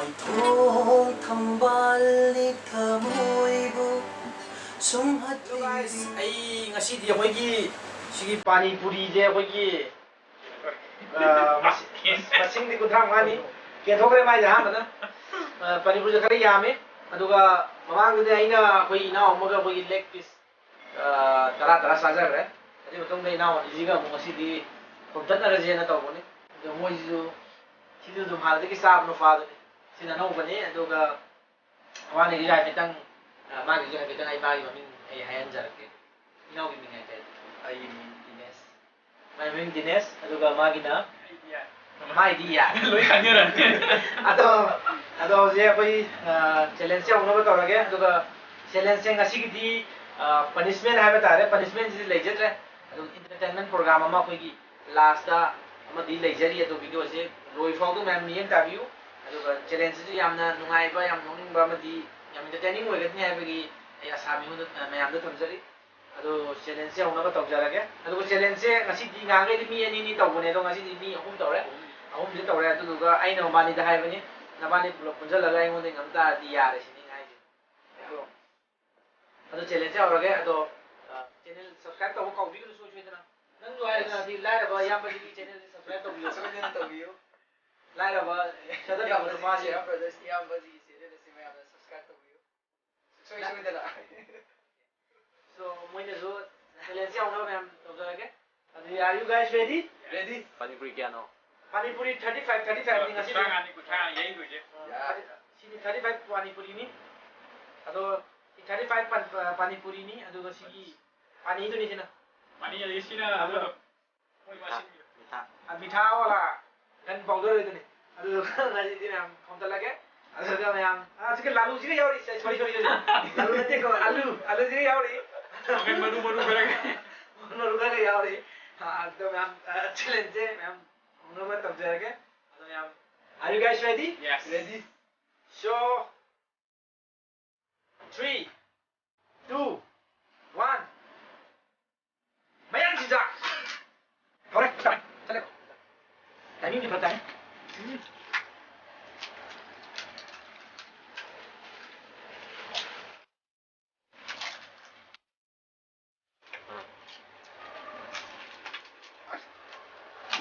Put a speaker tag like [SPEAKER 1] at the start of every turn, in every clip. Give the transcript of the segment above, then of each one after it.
[SPEAKER 1] Maithong thambalik thamoibu sumhat. Hello guys, ay ngasi di ako'y sige Pani Puri je ako'y masing di kudrang mani kaya thokre mai jahan na Pani Puri khare yame aduga mamang de aina ako'y inaw amaga ako'y leg piece tara sajagre adi matong de inaw ijiga mo ngasi di pagtat na raje na tawbone do mo isu sidu dum halde ki sab no faado sina no bane aduga wani ri jai metang magi jai metang ai magi mamin ai hayan jarke inaw gi mingai tai ai Dines mai min Dines aduga magi na mai dia loi khanyara ado je koi challenge se uno to lage aduga challenge se ngasi gi di punishment ha betare punishment ji lejetre adu entertainment program ama koi gi last da ama di lejari adu video se loi fau du mem ni interview aduga challenge ji yamna nungai ba yam noning ba ma di yam entertaining way gatni ha bagi ya sami hu mayam da thamjari adu challenge se uno to jarage adu challenge se ngasi di ngangai di mi ani ni to bone do ngasi di mi ahum tore ahum je tore aduga aina mani da hai bani nabani pulo punjal laga ai ngode ngamta di yare sini ngai ji adu challenge aurage adu channel subscribe to ko bi ko so chedna nang do ai na di lai ba yam ba di channel subscribe to bi so channel to bi lai ba chada ka ba ma je brothers yam ba di se de se me am subscribe to bi so so de la so moine zo challenge aurage ma'am to jarage adu are you guys ready Pani Puri kya no Pani Puri 35 ni ngasi ngani kuthang yai guje sini 35 Pani Puri ni ado 35 Pani Puri ni ado sigi pani itu ni sina pani ya sina ado koi masin mitha wala kan powder itu ni ado ngasi din am khomta lage ado ka mayam ajke lalu ji yauri sorry lalu nate ko alu ji yauri okay maru ka yauri ha to ma'am challenge ma'am uno tap jayenge ado ma'am are you guys ready yes ready so 3 2 1 Mayang sisa. Correct. Chale. Timing भी पता है.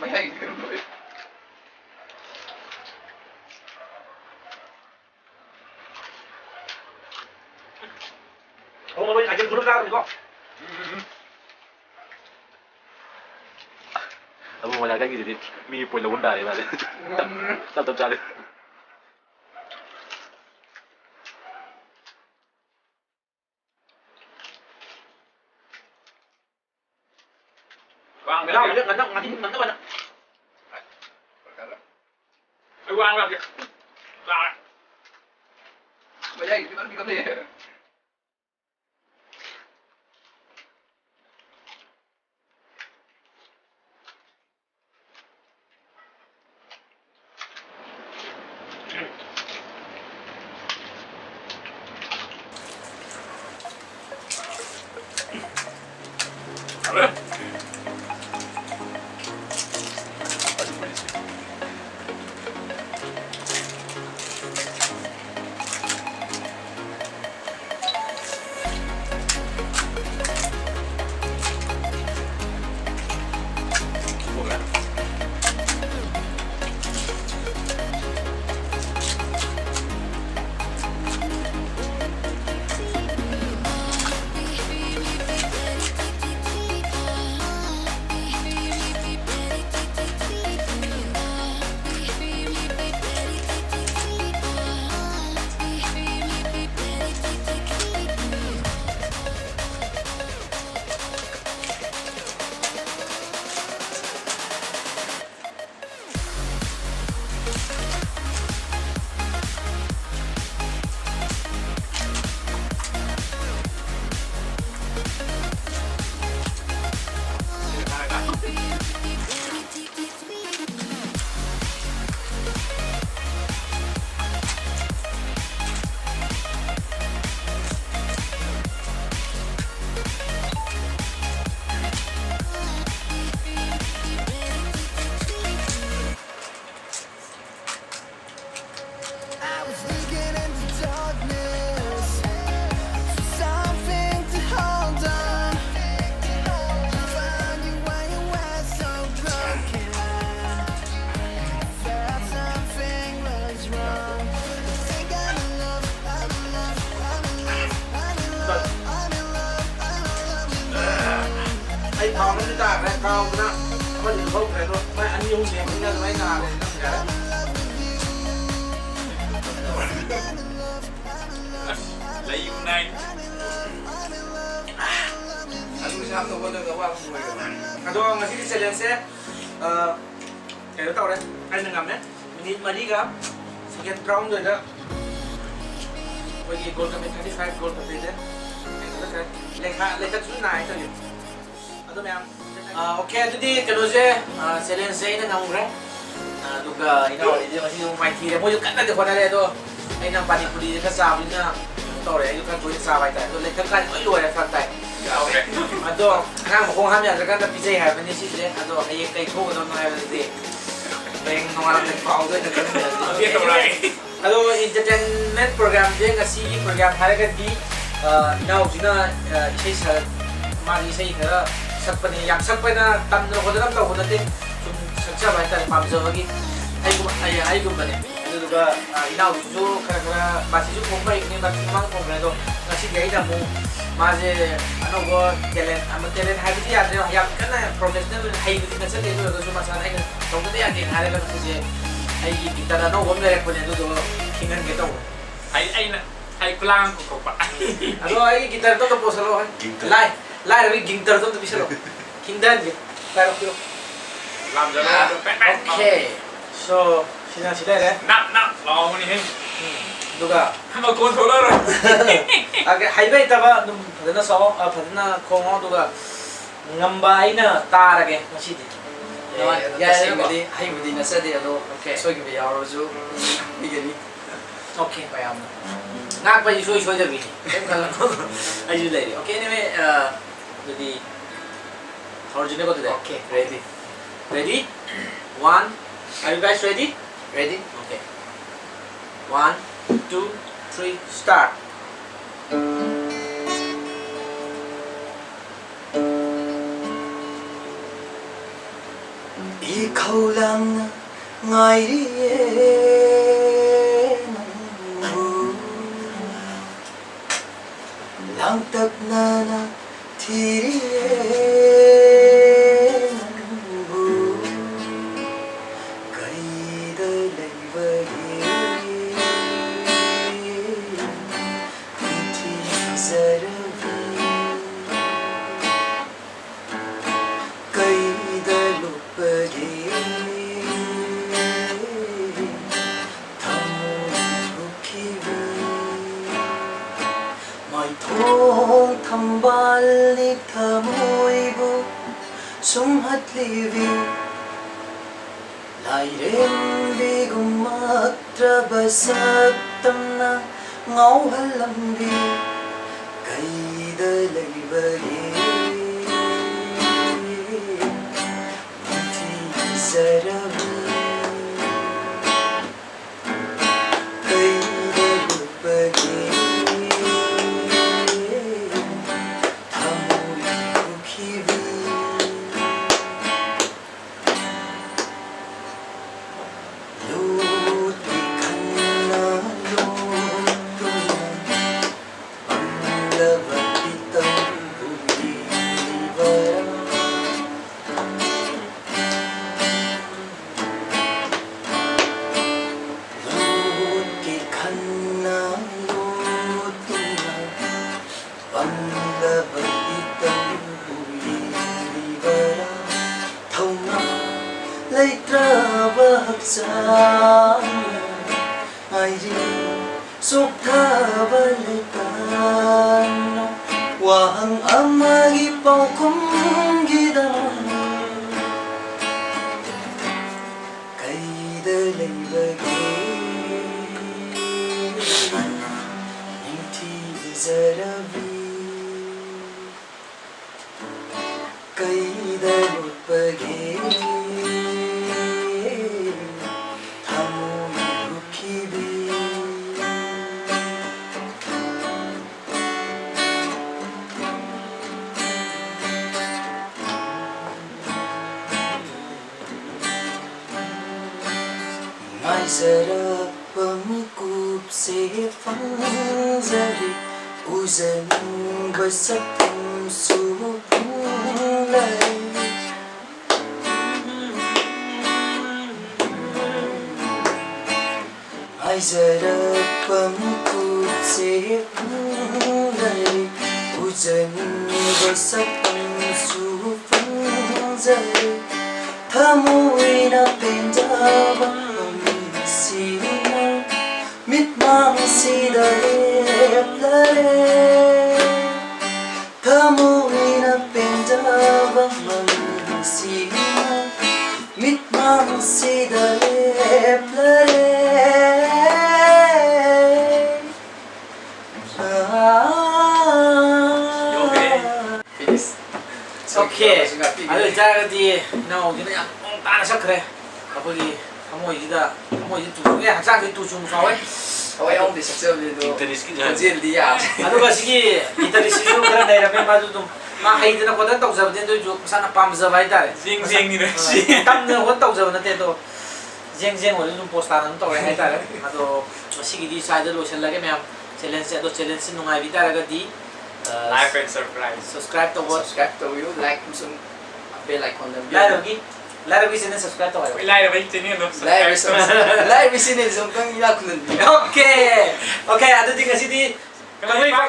[SPEAKER 1] Mayang करो. Oh, mau aja dulu kan kok. Abu mau jaga gitu, mi pun lawan dari mana? Tetap cari. Wang, belau dia ngati mana? Wang lagi. Lah. Bayar itu kan kita ni. ꯍꯥꯎꯕꯅ ꯑꯃꯗꯤ ꯊꯣꯛꯈ꯭ꯔꯦ ꯑꯗꯣ ꯃꯥꯏ ꯑꯅꯤ ꯑꯍꯨꯝ ꯁꯦꯝꯕꯅꯤꯅ ꯑꯗꯨꯃꯥꯏꯅ ꯅꯥꯔꯦ ꯌꯥꯔꯦ
[SPEAKER 2] lấy này
[SPEAKER 1] ꯑꯗꯨ ꯁꯥꯞ ꯇꯧꯕꯗꯒ ꯑꯋꯥꯕ ꯑꯣꯏꯔꯦ ꯑꯗꯣ ꯉꯁꯤꯒꯤ ꯆꯦꯂꯦꯟꯖꯁꯦ ꯀꯩꯅꯣ ꯇꯧꯔꯦ ꯑꯩꯅ ꯉꯝꯃꯦ ꯃꯤꯅꯤꯠ ꯃꯔꯤꯒ ꯁꯦꯀꯦꯟ ꯇꯔꯥꯍꯨꯝꯗꯣꯏꯗ ꯑꯩꯈꯣꯏꯒꯤ ꯒꯣꯜ ꯀꯞꯄꯦ 35 ꯒꯣꯜ ꯀꯞꯄꯦꯁꯦ ꯂꯩꯈꯠꯁꯨ ꯅꯥꯏ ꯇꯧꯔꯤ ꯑꯗꯣ ꯃꯌꯥꯝ ꯑꯣꯀꯦ ꯑꯗꯨꯗꯤ ꯀꯩꯅꯣꯁꯦ ꯆꯦꯂꯦꯟꯖꯁꯦ ꯑꯩꯅ ꯉꯝꯈ꯭ꯔꯦ ꯑꯗꯨꯒ ꯏꯅꯥꯎꯗꯤ ꯉꯁꯤ ꯃꯥꯏꯊꯤꯔꯦ ꯃꯣꯏꯁꯨ ꯀꯟꯅꯗꯤ ꯍꯣꯠꯅꯔꯦ ꯑꯗꯣ ꯑꯩꯅ ꯄꯥꯅꯤ ꯄꯨꯔꯤꯁꯦ ꯈꯔ ꯆꯥꯕꯅꯤꯅ ꯇꯧꯔꯦ ꯑꯩꯁꯨ ꯈꯔ ꯇꯣꯏꯅ ꯆꯥꯕ ꯍꯥꯏꯇꯥꯔꯦ ꯑꯗꯣ ꯂꯩꯈꯠꯀꯥꯟꯗꯤ ꯂꯣꯏ ꯂꯣꯏꯔꯦ ꯐꯔꯛ ꯇꯥꯏ ꯑꯗꯣ ꯑꯉꯥꯡ ꯃꯈꯣꯡ ꯍꯥꯝ ꯌꯥꯗ꯭ꯔꯀꯥꯟꯗ ꯄꯤꯖꯩ ꯍꯥꯏꯕꯅꯤ ꯁꯤꯁꯦ ꯑꯗꯣ ꯍꯌꯦꯡ ꯀꯩ ꯊꯣꯛꯀꯗꯕꯅꯣ ꯍꯥꯏꯕꯗꯨꯗꯤ ꯍꯌꯦꯡ ꯅꯣꯡꯉꯥꯜꯂꯝꯗꯥꯏ ꯐꯥꯎꯗ ꯑꯣꯏꯅ ꯈꯪꯃꯤꯟꯅꯔꯁꯤ ꯑꯗꯣ ꯏꯟꯇꯔꯇꯦꯟꯃꯦꯟ ꯄ꯭ꯔꯣꯒ꯭ꯔꯥꯝꯁꯦ ꯉꯁꯤꯒꯤ ꯄ꯭ꯔꯣꯒ꯭ꯔꯥꯝ ꯍꯥꯏꯔꯒꯗꯤ ꯏꯅꯥꯎꯁꯤꯅ ꯏꯁꯩ ꯃꯥꯒꯤ ꯏꯁꯩ ꯈꯔ ꯁꯛꯄꯅꯦ ꯌꯥꯝ ꯁꯛꯄꯅ ꯇꯝꯗꯅ ꯈꯣꯠꯇꯅ ꯇꯧꯕ ꯅꯠꯇꯦ ꯁꯨꯝ ꯁꯛꯆꯕ ꯍꯥꯏꯇꯥꯔꯦ ꯄꯥꯝꯖꯕꯒꯤ ꯑꯩꯒꯨꯝꯕꯅꯦ ꯑꯗꯨꯗꯨꯒ ꯏꯅꯥꯎꯁꯤꯁꯨ ꯈꯔ ꯃꯥꯁꯤꯁꯨ ꯊꯣꯡꯕ ꯍꯩꯕꯅꯤ ꯃꯥꯁꯤ ꯃꯃꯥꯡ ꯊꯣꯡꯈ꯭ꯔꯦ ꯑꯗꯣ ꯉꯁꯤꯗꯤ ꯑꯩꯅ ꯑꯃꯨꯛ ꯃꯥꯁꯦ ꯑꯅꯧꯕ ꯇꯦꯂꯦꯟ ꯍꯥꯏꯕꯗꯤ ꯌꯥꯗ꯭ꯔꯦ ꯌꯥꯝ ꯀꯟꯅ ꯄ꯭ꯔꯣꯐꯦꯁꯅꯦꯜ ꯍꯩꯕꯗꯤ ꯅꯠꯆꯗꯦ ꯑꯗꯨ ꯑꯣꯏꯔꯒꯁꯨ ꯃꯁꯥꯅ ꯑꯩꯅ ꯇꯧꯗꯕ ꯌꯥꯗꯦꯅ ꯍꯥꯏꯔꯒ ꯉꯁꯤꯁꯦ ꯑꯩꯒꯤ ꯒꯤꯇꯔ ꯑꯅꯧꯕ ꯑꯃ ꯂꯩꯔꯛꯄꯅꯦ ꯑꯗꯨꯗꯣ ꯈꯤꯡꯍꯟꯒꯦ ꯇꯧꯕ
[SPEAKER 2] hay kulang ko pa
[SPEAKER 1] ꯑꯗꯣ ꯑꯩꯒꯤ ꯒꯤꯇꯔꯗꯣ ꯑꯝꯇ ꯄꯣꯁꯜꯂꯣ ꯂꯥꯏꯔꯕꯒꯤ ꯒꯤꯇꯔꯗꯣ ꯑꯝꯇ ꯄꯤꯁꯜꯂꯣ ꯈꯤꯡꯗꯍꯟꯒꯦ ꯄꯥꯏꯔꯛꯄꯤꯔꯣ Okay, so sina sila re.
[SPEAKER 2] nak law ni he
[SPEAKER 1] Duga.
[SPEAKER 2] ma kon thola ro
[SPEAKER 1] Okay, highway taba dum phadana saw phadana khongo duga ngamba aina tarage masidi.
[SPEAKER 3] Ya haibudi nasade ado soi gi yaroju igani
[SPEAKER 1] Okay, payam. Ngak pa soi jabi. Em kala. Aju lai. Okay, anyway, jadi original ko today.
[SPEAKER 3] Okay, ready.
[SPEAKER 1] Ready? One. Are you guys ready?
[SPEAKER 3] Ready?
[SPEAKER 1] Okay. 1, 2, 3, start.
[SPEAKER 3] Ikaw lang ngayon langtag na natiriyan Thambalik thamoibu sumhatlivi Lairen vigumaktrabasak tamna ngauhalambi Kaida laibagi Muti zaravi Kaida lupagi Wahang amagi paukum gida Kaida laibagi Inti zaravi Kaida lupagi Mai sarap pangkup se fanzari Uzan basakum subulay ꯉꯥꯏꯖꯔꯛꯄ ꯃꯤꯀꯨꯞꯁꯦ ꯐꯪꯂꯔꯦ 우전과 삭감수 풍자에 타모이나 뺀자방 미시나 밑망시다 랩라레 타모이나 뺀자방 미시나 밑망시다 랩라레
[SPEAKER 1] 오케이. 아주 이자가디 나 오기는 그냥 뽕따라서 그래. 아버지 하모이지다 하모이지 두개 항상 그 두중 사회.
[SPEAKER 3] 형도 식사비도 어제리야.
[SPEAKER 1] 아두가 시기 이따리 시주 그런 내려면 봐도 좀막 하이드나 거다 떡잡는데 좀 사나 밤자 바이다.
[SPEAKER 2] 징징이래.
[SPEAKER 1] 땀는 거 떡잡는데 또 쟁쟁 오늘 좀 포스트하는 또 해다. 아도 시기디 사이드 로션라게 매 챌린지 아도 챌린지 누가 비다라가디
[SPEAKER 2] Live and surprise.
[SPEAKER 1] subscribe to watch.
[SPEAKER 3] Subscribe to you, like musun bell icon dan
[SPEAKER 1] Lagi sini subscribe to kayo.
[SPEAKER 2] Live ba ito niyo?
[SPEAKER 3] Live sini zoom kang ila kunan.
[SPEAKER 1] Okay. Okay, ato din kasi di
[SPEAKER 2] Kami pa